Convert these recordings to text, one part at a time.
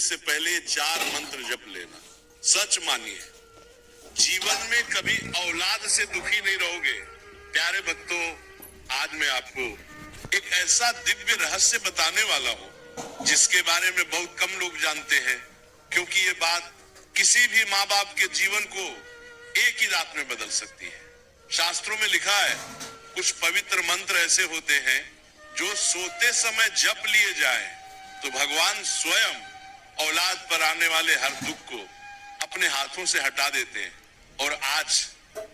से पहले 4 मंत्र जप लेना। सच मानिए, जीवन में कभी औलाद से दुखी नहीं रहोगे। प्यारे भक्तों, आज मैं आपको एक ऐसा दिव्य रहस्य बताने वाला हूँ जिसके बारे में बहुत कम लोग जानते हैं, क्योंकि ये बात किसी भी माँ बाप के जीवन को एक ही रात में बदल सकती है। शास्त्रों में लिखा है, कुछ पवित्र मंत्र ऐसे होते हैं जो सोते समय जप लिए जाए तो भगवान स्वयं औलाद पर आने वाले हर दुख को अपने हाथों से हटा देते हैं। और आज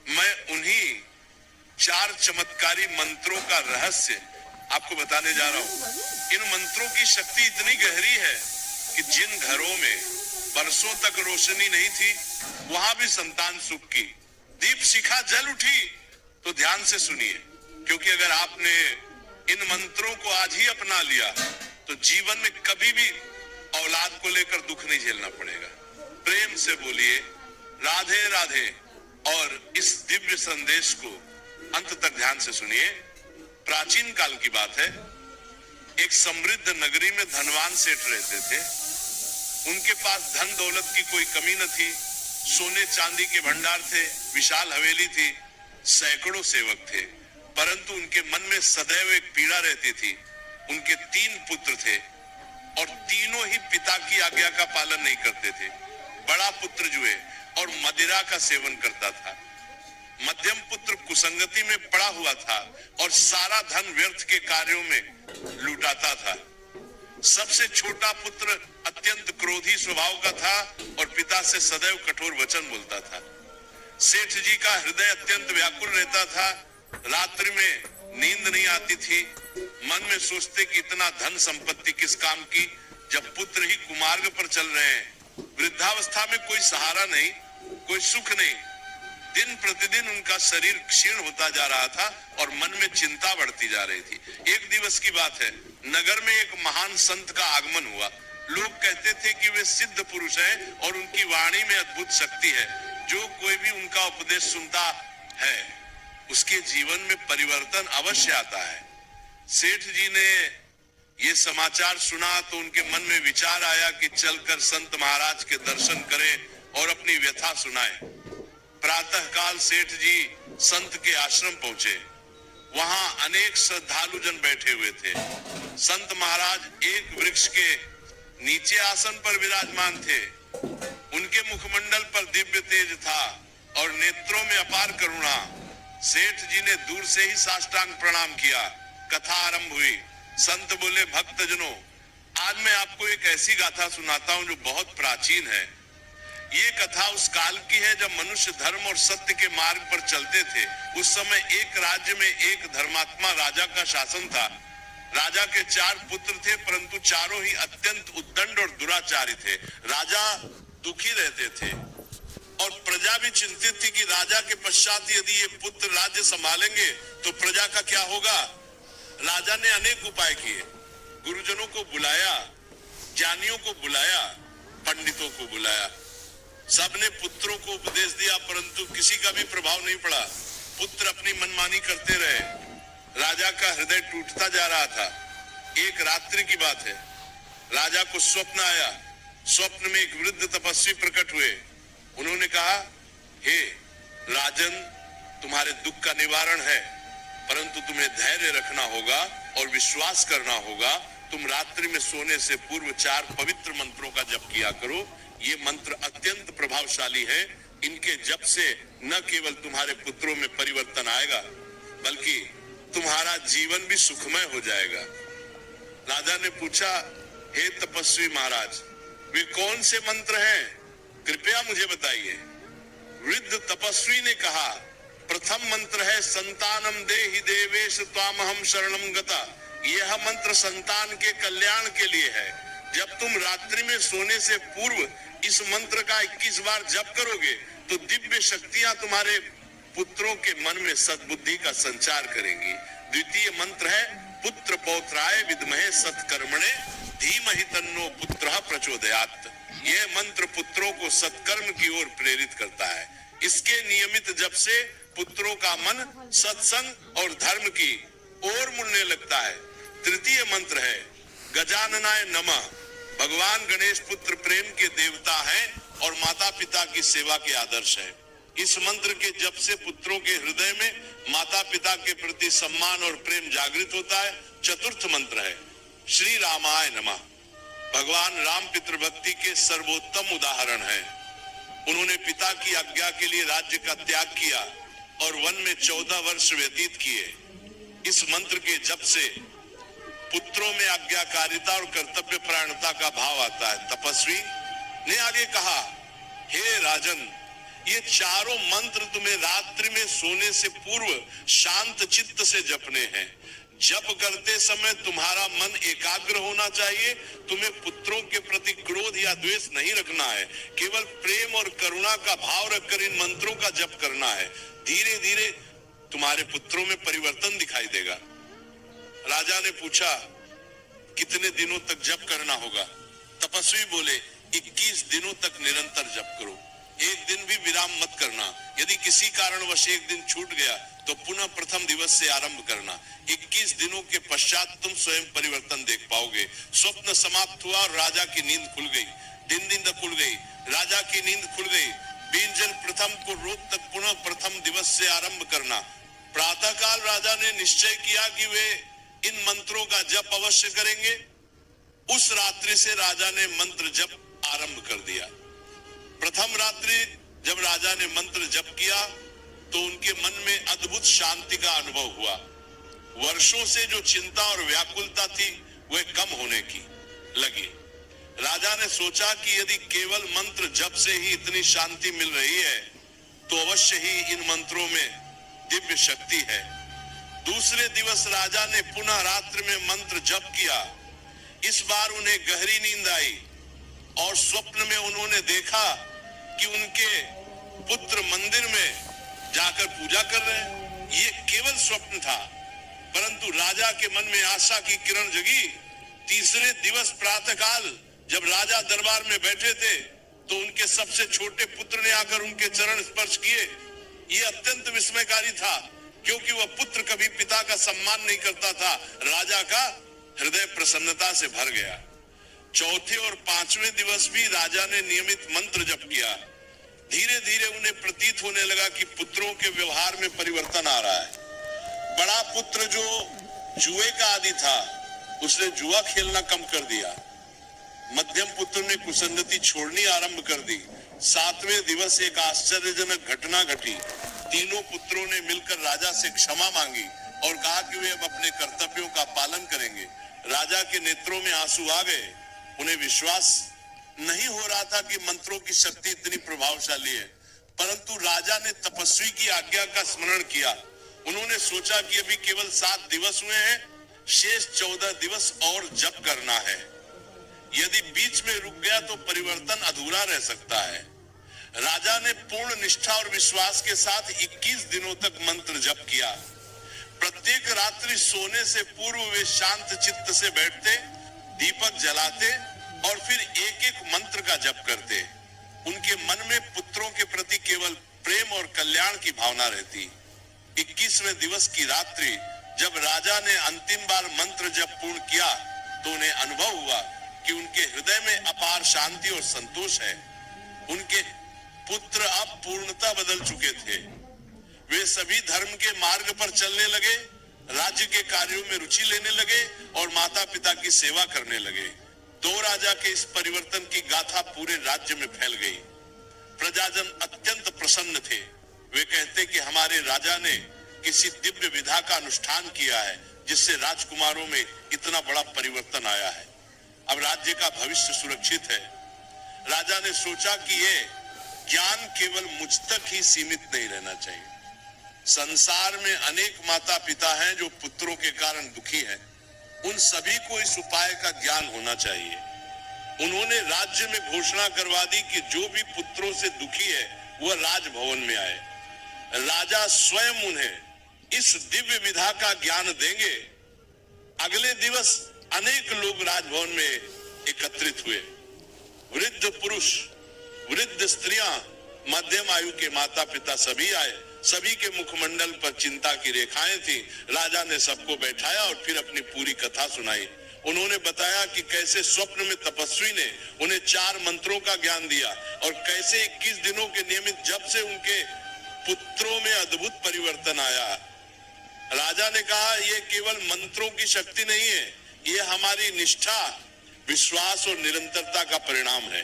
मैं उन्हीं 4 चमत्कारी मंत्रों का रहस्य आपको बताने जा रहा हूँ। इन मंत्रों की शक्ति इतनी गहरी है कि जिन घरों में बरसों तक रोशनी नहीं थी, वहां भी संतान सुख की दीप शिखा जल उठी। तो ध्यान से सुनिए, क्योंकि अगर आपने इन मंत्रों को आज ही अपना लिया तो जीवन में कभी भी औलाद को लेकर दुख नहीं झेलना पड़ेगा। प्रेम से बोलिए राधे राधे, और इस दिव्य संदेश को अंत तक ध्यान से सुनिए। प्राचीन काल की बात है, एक समृद्ध नगरी में धनवान सेठ रहते थे। उनके पास धन दौलत की कोई कमी न थी। सोने चांदी के भंडार थे, विशाल हवेली थी, सैकड़ों सेवक थे। परंतु उनके मन में सदैव एक पीड़ा रहती थी। उनके 3 पुत्र थे और तीनों ही पिता की आज्ञा का पालन नहीं करते थे। बड़ा पुत्र जुए और मदिरा का सेवन करता था। मध्यम पुत्र कुसंगति में पड़ा हुआ था और सारा धन व्यर्थ के कार्यों में लुटाता था। सबसे छोटा पुत्र अत्यंत क्रोधी स्वभाव का था और पिता से सदैव कठोर वचन बोलता था। सेठ जी का हृदय अत्यंत व्याकुल रहता था। रात्रि में नींद नहीं आती थी। मन में सोचते कि इतना धन संपत्ति किस काम की, जब पुत्र ही कुमार्ग पर चल रहे हैं। वृद्धावस्था में कोई सहारा नहीं, कोई सुख नहीं। दिन प्रतिदिन उनका शरीर क्षीण होता जा रहा था और मन में चिंता बढ़ती जा रही थी। एक दिवस की बात है, नगर में एक महान संत का आगमन हुआ। लोग कहते थे कि वे सिद्ध पुरुष हैं और उनकी वाणी में अद्भुत शक्ति है। जो कोई भी उनका उपदेश सुनता है उसके जीवन में परिवर्तन अवश्य आता है। सेठ जी ने ये समाचार सुना तो उनके मन में विचार आया कि चलकर संत महाराज के दर्शन करें और अपनी व्यथा सुनाएं। प्रातः काल सेठ जी संत के आश्रम पहुंचे। वहां अनेक श्रद्धालु जन बैठे हुए थे। संत महाराज एक वृक्ष के नीचे आसन पर विराजमान थे। उनके मुखमंडल पर दिव्य तेज था और नेत्रों में अपार करुणा। सेठ जी ने दूर से ही साष्टांग प्रणाम किया। कथा आरंभ हुई। संत बोले, भक्तजनों, आज मैं आपको एक ऐसी गाथा सुनाता हूं जो बहुत प्राचीन है। ये कथा उस काल की है जब मनुष्य धर्म और सत्य के मार्ग पर चलते थे। उस समय एक राज्य में एक धर्मात्मा राजा का शासन था। राजा के 4 पुत्र थे, परंतु चारों ही अत्यंत उद्दंड और दुराचारी थे। राजा दुखी रहते थे और प्रजा भी चिंतित थी कि राजा के पश्चात यदि ये पुत्र राज्य संभालेंगे तो प्रजा का क्या होगा। राजा ने अनेक उपाय किए। गुरुजनों को बुलाया, ज्ञानियों को बुलाया, पंडितों को बुलाया। सबने पुत्रों को उपदेश दिया, परंतु किसी का भी प्रभाव नहीं पड़ा। पुत्र अपनी मनमानी करते रहे। राजा का हृदय टूटता जा रहा था। एक रात्रि की बात है, राजा को स्वप्न आया। स्वप्न में एक वृद्ध तपस्वी प्रकट हुए। उन्होंने कहा, हे राजन, तुम्हारे दुख का निवारण है, परंतु तुम्हें धैर्य रखना होगा और विश्वास करना होगा। तुम रात्रि में सोने से पूर्व 4 पवित्र मंत्रों का जप किया करो। ये मंत्र अत्यंत प्रभावशाली है। इनके जप से न केवल तुम्हारे पुत्रों में परिवर्तन आएगा, बल्कि तुम्हारा जीवन भी सुखमय हो जाएगा। राजा ने पूछा, हे तपस्वी महाराज, वे कौन से मंत्र हैं? कृपया मुझे बताइए। वृद्ध तपस्वी ने कहा, प्रथम मंत्र है संतानम देहि देवेश त्वामहम शरणम गता। यह मंत्र संतान के कल्याण के लिए है। जब तुम रात्रि में सोने से पूर्व इस मंत्र का 21 बार जप करोगे तो दिव्य शक्तियां तुम्हारे पुत्रों के मन में सद्बुद्धि का संचार करेंगी। द्वितीय मंत्र है पुत्र पौत्राय विद्महे सत्कर्मणे धीमहि तन्नो पुत्रः प्रचोदयात्। यह मंत्र पुत्रों को सत्कर्म की ओर प्रेरित करता है। इसके नियमित जप से पुत्रों का मन सत्संग और धर्म की ओर मुड़ने लगता है। तृतीय मंत्र है गजाननाय नमः। भगवान गणेश पुत्र प्रेम के देवता हैं और माता पिता की सेवा के आदर्श है। इस मंत्र के जप से पुत्रों के हृदय में माता पिता के प्रति सम्मान और प्रेम जागृत होता है। चतुर्थ मंत्र है श्री रामाय नमः। भगवान राम पितृभक्ति के सर्वोत्तम उदाहरण है। उन्होंने पिता की आज्ञा के लिए राज्य का त्याग किया और वन में 14 वर्ष व्यतीत किए। इस मंत्र के जप से पुत्रों में आज्ञाकारिता और कर्तव्य परायणता का भाव आता है। तपस्वी ने आगे कहा, हे राजन, ये चारों मंत्र तुम्हें रात्रि में सोने से पूर्व शांत चित्त से जपने हैं। जप करते समय तुम्हारा मन एकाग्र होना चाहिए। तुम्हें पुत्रों के प्रति क्रोध या द्वेष नहीं रखना है, केवल प्रेम और करुणा का भाव रखकर इन मंत्रों का जप करना है। धीरे धीरे तुम्हारे पुत्रों में परिवर्तन दिखाई देगा। राजा ने पूछा, कितने दिनों तक जप करना होगा? तपस्वी बोले, 21 दिनों तक निरंतर जप करो, एक दिन भी विराम मत करना। यदि किसी कारणवश एक दिन छूट गया तो पुनः प्रथम दिवस से आरंभ करना। 21 दिनों के पश्चात तुम स्वयं परिवर्तन देख पाओगे। स्वप्न समाप्त हुआ और राजा की नींद खुल गई। नींद खुल गई, राजा की नींद खुल गई। बींजन प्रथम को रोज तक पुनः प्रथम दिवस से आरंभ करना। प्रातःकाल राजा ने निश्चय किया कि वे इन मंत्रों का जप अवश्य करेंगे। उस रात्रि से राजा ने मंत्र जप आरंभ कर दिया। प्रथम रात्रि जब राजा ने मंत्र जप किया तो उनके मन में अद्भुत शांति का अनुभव हुआ। वर्षों से जो चिंता और व्याकुलता थी वह कम होने की लगी। राजा ने सोचा कि यदि केवल मंत्र जप से ही इतनी शांति मिल रही है तो अवश्य ही इन मंत्रों में दिव्य शक्ति है। दूसरे दिवस राजा ने पुनः रात्रि में मंत्र जप किया। इस बार उन्हें गहरी नींद आई और स्वप्न में उन्होंने देखा कि उनके पुत्र मंदिर में जाकर पूजा कर रहे हैं। ये केवल स्वप्न था, परंतु राजा के मन में आशा की किरण जगी। तीसरे दिवस प्रातःकाल जब राजा दरबार में बैठे थे तो उनके सबसे छोटे पुत्र ने आकर उनके चरण स्पर्श किए। ये अत्यंत विस्मयकारी था, क्योंकि वह पुत्र कभी पिता का सम्मान नहीं करता था। राजा का हृदय प्रसन्नता से भर गया। चौथे और पांचवें दिवस भी राजा ने नियमित मंत्र जप किया। धीरे धीरे उन्हें प्रतीत होने लगा कि पुत्रों के व्यवहार में परिवर्तन आ रहा है। बड़ा पुत्र जो जुए का आदी था, उसने जुआ खेलना कम कर दिया। मध्यम पुत्र ने कुसंगति छोड़नी आरंभ कर दी। सातवें दिवस एक आश्चर्यजनक घटना घटी। तीनों पुत्रों ने मिलकर राजा से क्षमा मांगी और कहा कि वे अब अपने कर्तव्यों का पालन करेंगे। राजा के नेत्रों में आंसू आ गए। उन्हें विश्वास नहीं हो रहा था कि मंत्रों की शक्ति इतनी प्रभावशाली है, परंतु राजा ने तपस्वी की आज्ञा का स्मरण किया। उन्होंने सोचा कि अभी केवल 7 दिवस हुए हैं, शेष 14 दिवस और जप करना है। यदि बीच में रुक गया तो परिवर्तन अधूरा रह सकता है। राजा ने पूर्ण निष्ठा और विश्वास के साथ 21 दिनों तक मंत्र जप किया। प्रत्येक रात्रि सोने से पूर्व वे शांत चित्त से बैठते, दीपक जलाते और फिर एक एक मंत्र का जप करते। उनके मन में पुत्रों के प्रति केवल प्रेम और कल्याण की भावना रहती। 21वें दिवस की रात्रि जब राजा ने अंतिम बार मंत्र जप पूर्ण किया तो उन्हें अनुभव हुआ कि उनके हृदय में अपार शांति और संतोष है। उनके पुत्र अब पूर्णता बदल चुके थे। वे सभी धर्म के मार्ग पर चलने लगे, राज्य के कार्यों में रुचि लेने लगे और माता पिता की सेवा करने लगे। 2 राजा के इस परिवर्तन की गाथा पूरे राज्य में फैल गई। प्रजाजन अत्यंत प्रसन्न थे। वे कहते कि हमारे राजा ने किसी दिव्य विधा का अनुष्ठान किया है जिससे राजकुमारों में इतना बड़ा परिवर्तन आया है। अब राज्य का भविष्य सुरक्षित है। राजा ने सोचा कि ये ज्ञान केवल मुझ तक ही सीमित नहीं रहना चाहिए। संसार में अनेक माता पिता हैं जो पुत्रों के कारण दुखी हैं। उन सभी को इस उपाय का ज्ञान होना चाहिए। उन्होंने राज्य में घोषणा करवा दी कि जो भी पुत्रों से दुखी है वह राजभवन में आए। राजा स्वयं उन्हें इस दिव्य विधा का ज्ञान देंगे। अगले दिवस अनेक लोग राजभवन में एकत्रित हुए। वृद्ध पुरुष, वृद्ध स्त्रियां, मध्यम आयु के माता पिता सभी आए। सभी के मुखमंडल पर चिंता की रेखाएं थी। राजा ने सबको बैठाया और फिर अपनी पूरी कथा सुनाई। उन्होंने बताया कि कैसे स्वप्न में तपस्वी ने उन्हें 4 मंत्रों का ज्ञान दिया और कैसे 21 दिनों के नियमित जप से उनके पुत्रों में अद्भुत परिवर्तन आया। राजा ने कहा, यह केवल मंत्रों की शक्ति नहीं है, यह हमारी निष्ठा, विश्वास और निरंतरता का परिणाम है।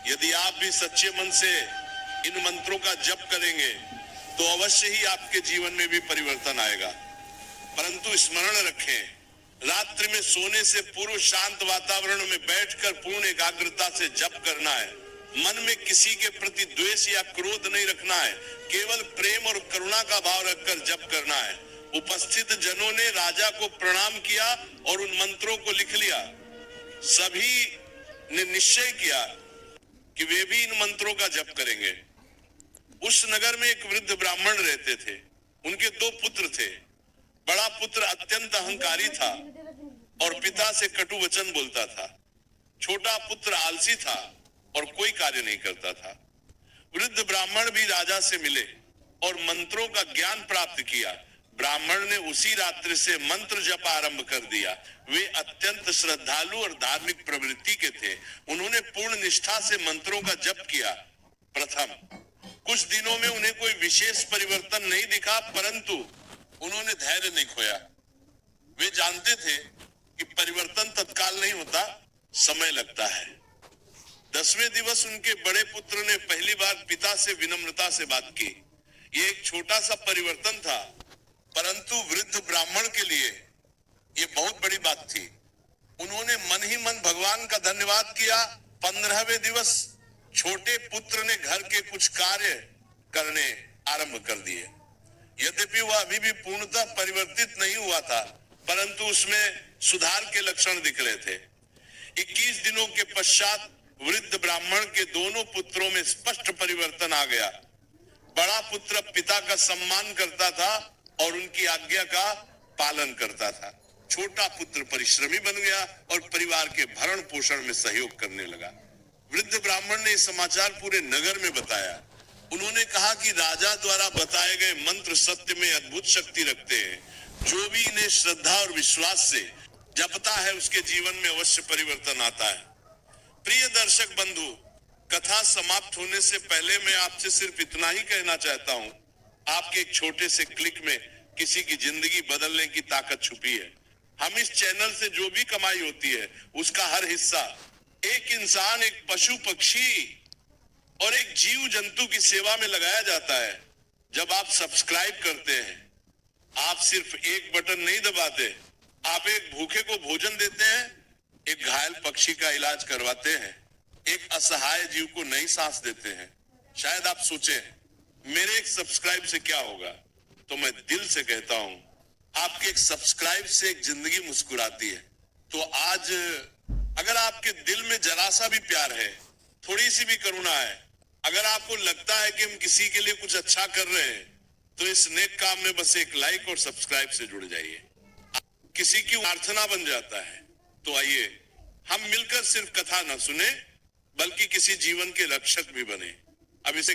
यदि आप भी सच्चे मन से इन मंत्रों का जप करेंगे तो अवश्य ही आपके जीवन में भी परिवर्तन आएगा। परंतु स्मरण रखें, रात्रि में सोने से पूर्व शांत वातावरण में बैठकर पूर्ण एकाग्रता से जप करना है। मन में किसी के प्रति द्वेष या क्रोध नहीं रखना है, केवल प्रेम और करुणा का भाव रखकर जप करना है। उपस्थित जनों ने राजा को प्रणाम किया और उन मंत्रों को लिख लिया। सभी ने निश्चय किया कि वे भी इन मंत्रों का जप करेंगे। उस नगर में एक वृद्ध ब्राह्मण रहते थे। उनके 2 पुत्र थे। बड़ा पुत्र अत्यंत अहंकारी था और पिता से कटु वचन बोलता था। छोटा पुत्र आलसी था और कोई कार्य नहीं करता था। वृद्ध ब्राह्मण भी राजा से मिले और मंत्रों का ज्ञान प्राप्त किया। ब्राह्मण ने उसी रात्रि से मंत्र जप आरंभ कर दिया। वे अत्यंत श्रद्धालु और धार्मिक प्रवृत्ति के थे। उन्होंने पूर्ण निष्ठा से मंत्रों का जप किया। प्रथम कुछ दिनों में उन्हें कोई विशेष परिवर्तन नहीं दिखा, परंतु उन्होंने धैर्य नहीं खोया। वे जानते थे कि परिवर्तन तत्काल नहीं होता, समय लगता है। 10वें दिवस उनके बड़े पुत्र ने पहली बार पिता से विनम्रता से बात की। ये एक छोटा सा परिवर्तन था, परंतु वृद्ध ब्राह्मण के लिए ये बहुत बड़ी बात थी। उन्होंने मन ही मन भगवान का धन्यवाद किया। 15वें दिवस छोटे पुत्र ने घर के कुछ कार्य करने आरंभ कर दिए। यद्यपि वह अभी भी पूर्णतः परिवर्तित नहीं हुआ था, परंतु उसमें सुधार के लक्षण दिख रहे थे। 21 दिनों के पश्चात वृद्ध ब्राह्मण के दोनों पुत्रों में स्पष्ट परिवर्तन आ गया। बड़ा पुत्र पिता का सम्मान करता था और उनकी आज्ञा का पालन करता था। छोटा पुत्र परिश्रमी बन गया और परिवार के भरण पोषण में सहयोग करने लगा। वृद्ध ब्राह्मण ने समाचार पूरे नगर में बताया। उन्होंने कहा कि राजा द्वारा बताए गए मंत्र सत्य में अद्भुत शक्ति रखते हैं। जो भी इन्हें श्रद्धा और विश्वास से जपता है उसके जीवन में अवश्य परिवर्तन आता है। प्रिय दर्शक बंधु, कथा समाप्त होने से पहले मैं आपसे सिर्फ इतना ही कहना चाहता हूँ, आपके एक छोटे से क्लिक में किसी की जिंदगी बदलने की ताकत छुपी है। हम इस चैनल से जो भी कमाई होती है उसका हर हिस्सा एक इंसान, एक पशु पक्षी और एक जीव जंतु की सेवा में लगाया जाता है। जब आप सब्सक्राइब करते हैं, आप सिर्फ एक बटन नहीं दबाते, आप एक भूखे को भोजन देते हैं, एक घायल पक्षी का इलाज करवाते हैं, एक असहाय जीव को नई सांस देते हैं। शायद आप सोचें मेरे एक सब्सक्राइब से क्या होगा, तो मैं दिल से कहता हूं आपके एक सब्सक्राइब से एक जिंदगी मुस्कुराती है। तो आज अगर आपके दिल में जरा सा भी प्यार है, थोड़ी सी भी करुणा है, अगर आपको लगता है कि हम किसी के लिए कुछ अच्छा कर रहे हैं, तो इस नेक काम में बस एक लाइक और सब्सक्राइब से जुड़ जाइए। किसी की प्रार्थना बन जाता है। तो आइए हम मिलकर सिर्फ कथा न सुने, बल्कि किसी जीवन के रक्षक भी बने। अब इसे